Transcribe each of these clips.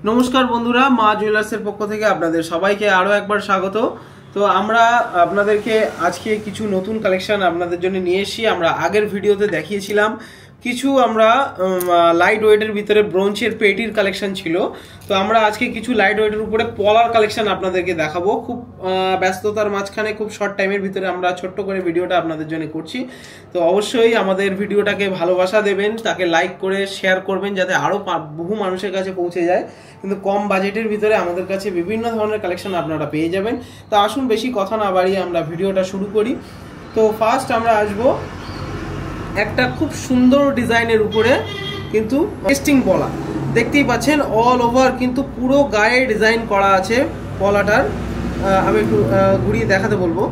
নমস্কার বন্ধুরা, মা জুয়েলার্সের পক্ষ থেকে আপনাদের সবাইকে আরো একবার স্বাগত। তো আমরা আপনাদেরকে আজকে কিছু নতুন কালেকশন আপনাদের জন্য নিয়ে এসেছি। আমরা আগের ভিডিওতে দেখিয়েছিলাম কিছু আমরা লাইট ওয়েটের ভিতরে ব্রোঞ্জের পেটির কালেকশন ছিল। তো আমরা আজকে কিছু লাইট ওয়েটের উপরে পলার কালেকশন আপনাদেরকে দেখাবো। খুব ব্যস্ততার মাঝখানে খুব শর্ট টাইমের ভিতরে আমরা ছোট্ট করে ভিডিওটা আপনাদের জন্য করছি। তো অবশ্যই আমাদের ভিডিওটাকে ভালোবাসা দেবেন, তাকে লাইক করে শেয়ার করবেন যাতে আরও বহু মানুষের কাছে পৌঁছে যায়। কিন্তু কম বাজেটের ভিতরে আমাদের কাছে বিভিন্ন ধরনের কালেকশন আপনারা পেয়ে যাবেন। তো আসুন বেশি কথা না বাড়িয়ে আমরা ভিডিওটা শুরু করি। তো ফার্স্ট আমরা আসবো একটা খুব সুন্দর ডিজাইনের উপরে কিন্তু টেস্টিং পলা, দেখতেই পাচ্ছেন অল ওভার কিন্তু পুরো গায়ে ডিজাইন করা আছে পলাটার। আমি একটু ঘুরিয়ে দেখাতে বলবো।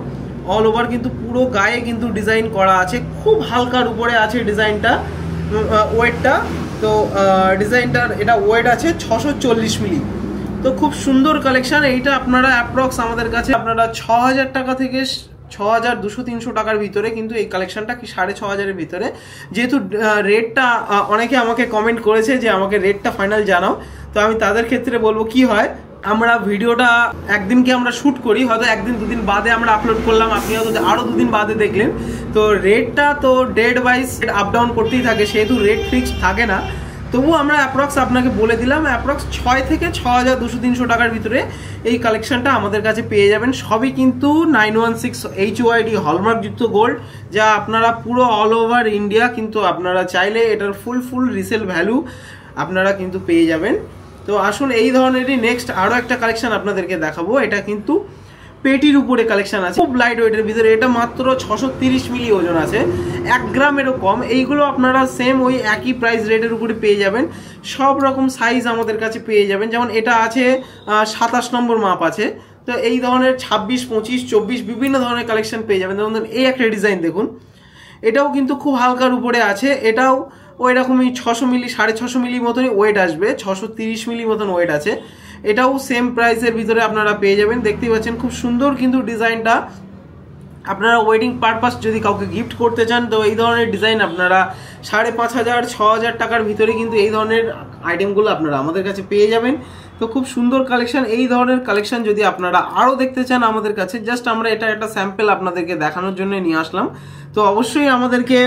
অল ওভার কিন্তু পুরো গায়ে কিন্তু ডিজাইন করা আছে, খুব হালকার উপরে আছে ডিজাইনটা, ওয়েটটা। তো ডিজাইনটার এটা ওয়েট আছে 640 মিলি। তো খুব সুন্দর কালেকশন এইটা। আপনারা অ্যাপ্রক্স আমাদের কাছে আপনারা 6000 টাকা থেকে 6200-300 টাকার ভিতরে কিন্তু এই কালেকশনটা কি 6500-এর ভিতরে। যেহেতু রেটটা অনেকে আমাকে কমেন্ট করেছে যে আমাকে রেটটা ফাইনাল জানাও, তো আমি তাদের ক্ষেত্রে বলবো কি হয়, আমরা ভিডিওটা একদিনকে আমরা শ্যুট করি, হয়তো একদিন দুদিন বাদে আমরা আপলোড করলাম, আপনি হয়তো আরও দুদিন বাদে দেখলেন। তো রেটটা তো ডেড ওয়াইজ আপ ডাউন করতেই থাকে, সেহেতু রেট ফিক্সড থাকে না। তবু আমরা অ্যাপ্রক্স আপনাকে বলে দিলাম, অ্যাপ্রক্স 6 থেকে 6200-300 টাকার ভিতরে এই কালেকশনটা আমাদের কাছে পেয়ে যাবেন। সবই কিন্তু 916 HYD হলমার্কযুক্ত গোল্ড, যা আপনারা পুরো অল ওভার ইন্ডিয়া কিন্তু আপনারা চাইলে এটার ফুল রিসেল ভ্যালু আপনারা কিন্তু পেয়ে যাবেন। তো আসুন এই ধরনেরই নেক্সট আরও একটা কালেকশন আপনাদেরকে দেখাবো। এটা কিন্তু পেটির উপরে কালেকশন আছে, খুব লাইট ওয়েটের ভিতরে। এটা মাত্র 630 মিলি ওজন আছে, 1 গ্রামেরও কম। এইগুলো আপনারা সেম ওই একই প্রাইস রেটের উপরে পেয়ে যাবেন। সব রকম সাইজ আমাদের কাছে পেয়ে যাবেন। যেমন এটা আছে 27 নম্বর মাপ আছে। তো এই ধরনের 26, 25, 24 বিভিন্ন ধরনের কালেকশন পেয়ে যাবেন। যেমন এই একটা ডিজাইন দেখুন, এটাও কিন্তু খুব হালকার উপরে আছে। এটাও ওই রকমই 600 মিলি 650 মিলি মতনই ওয়েট আসবে, 630 মিলি মতন ওয়েট আছে। এটাও সেম প্রাইসের ভিতরে আপনারা পেয়ে যাবেন। দেখতেই পাচ্ছেন খুব সুন্দর কিন্তু ডিজাইনটা। আপনারা ওয়েডিং পারপাস যদি কাউকে গিফট করতে চান, তো এই ধরনের ডিজাইন আপনারা 5500-6000 টাকার ভিতরে কিন্তু এই ধরনের আইটেমগুলো আপনারা আমাদের কাছে পেয়ে যাবেন। তো খুব সুন্দর কালেকশন। এই ধরনের কালেকশন যদি আপনারা আরও দেখতে চান আমাদের কাছে, জাস্ট আমরা এটা একটা স্যাম্পল আপনাদেরকে দেখানোর জন্য নিয়ে আসলাম। তো অবশ্যই আমাদেরকে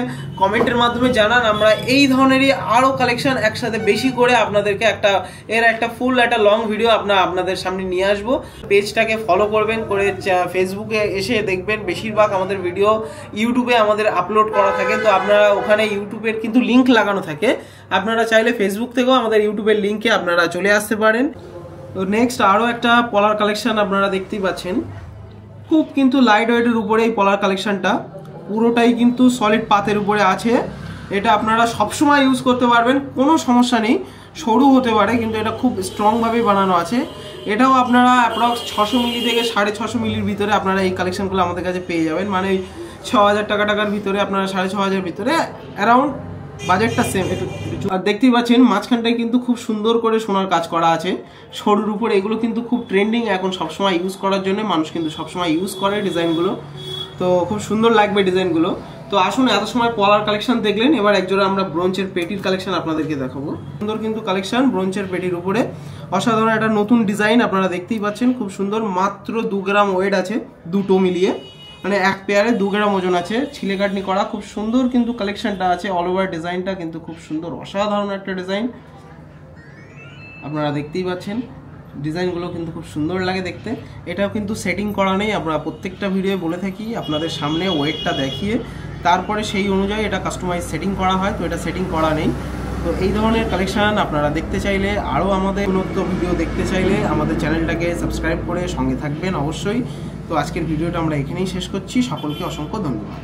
কমেন্টের মাধ্যমে জানান, আমরা এই ধরনেরই আরও কালেকশন একসাথে বেশি করে আপনাদেরকে একটা ফুল একটা লং ভিডিও আপনাদের সামনে নিয়ে আসবো। পেজটাকে ফলো করবেন, করে ফেসবুকে এসে দেখবেন বেশিরভাগ আমাদের ভিডিও ইউটিউবে আমাদের আপলোড করা থাকে। তো আপনারা ওখানে ইউটিউবের কিন্তু লিঙ্ক লাগানো থাকে, আপনারা চাইলে ফেসবুক থেকেও আমাদের ইউটিউবের লিঙ্কে আপনারা চলে আসতে পারেন। তো নেক্সট আরও একটা পলার কালেকশন আপনারা দেখতেই পাচ্ছেন, খুব কিন্তু লাইট ওয়েটের উপরে এই পলার কালেকশনটা পুরোটাই কিন্তু সলিড পাতের উপরে আছে। এটা আপনারা সবসময় ইউজ করতে পারবেন, কোনো সমস্যা নেই। সরু হতে পারে কিন্তু এটা খুব স্ট্রংভাবে বানানো আছে। এটাও আপনারা অ্যাপ্রক্স 600 মিলি থেকে 650 মিলির ভিতরে আপনারা এই কালেকশনগুলো আমাদের কাছে পেয়ে যাবেন। মানে 6000 টাকার ভিতরে আপনারা 6500 ভিতরে অ্যারাউন্ড বাজেটটা সেম। আর দেখতেই পাচ্ছেন মাঝখানটায় কিন্তু খুব সুন্দর করে সোনার কাজ করা আছে সরুর উপরে। এগুলো কিন্তু খুব ট্রেন্ডিং এখন, সবসময় ইউজ করার জন্য মানুষ কিন্তু সবসময় ইউজ করে ডিজাইনগুলো। তো খুব সুন্দর লাগবে ডিজাইনগুলো। তো আসুন, এত সময় পলার কালেকশন দেখলেন, এবার একজোড়া আমরা ব্রোঞ্জের পেটির কালেকশন আপনাদেরকে দেখাবো। সুন্দর কিন্তু কালেকশন ব্রোঞ্জের পেটির উপরে, অসাধারণ একটা নতুন ডিজাইন আপনারা দেখতেই পাচ্ছেন। খুব সুন্দর, মাত্র 2 গ্রাম ওয়েট আছে, দুটো মিলিয়ে, মানে এক পেয়ারে 2 গ্রাম ওজন আছে। ছিলে কাটনি করা, খুব সুন্দর কিন্তু কালেকশনটা আছে। অল ওভার ডিজাইনটা কিন্তু খুব সুন্দর, অসাধারণ একটা ডিজাইন আপনারা দেখতেই পাচ্ছেন। ডিজাইনগুলো কিন্তু খুব সুন্দর লাগে দেখতে। এটাও কিন্তু সেটিং করা নেই, আমরা প্রত্যেকটা ভিডিও বলে থাকি আপনাদের সামনে ওয়েটটা দেখিয়ে তারপরে সেই অনুযায়ী এটা কাস্টমাইজ সেটিং করা হয়। তো এটা সেটিং করা নেই। তো এই ধরনের কালেকশান আপনারা দেখতে চাইলে, আরও আমাদের উন্নত ভিডিও দেখতে চাইলে আমাদের চ্যানেলটাকে সাবস্ক্রাইব করে সঙ্গে থাকবেন অবশ্যই। তো আজকের ভিডিওটা আমরা এখানেই শেষ করছি। সকলকে অসংখ্য ধন্যবাদ।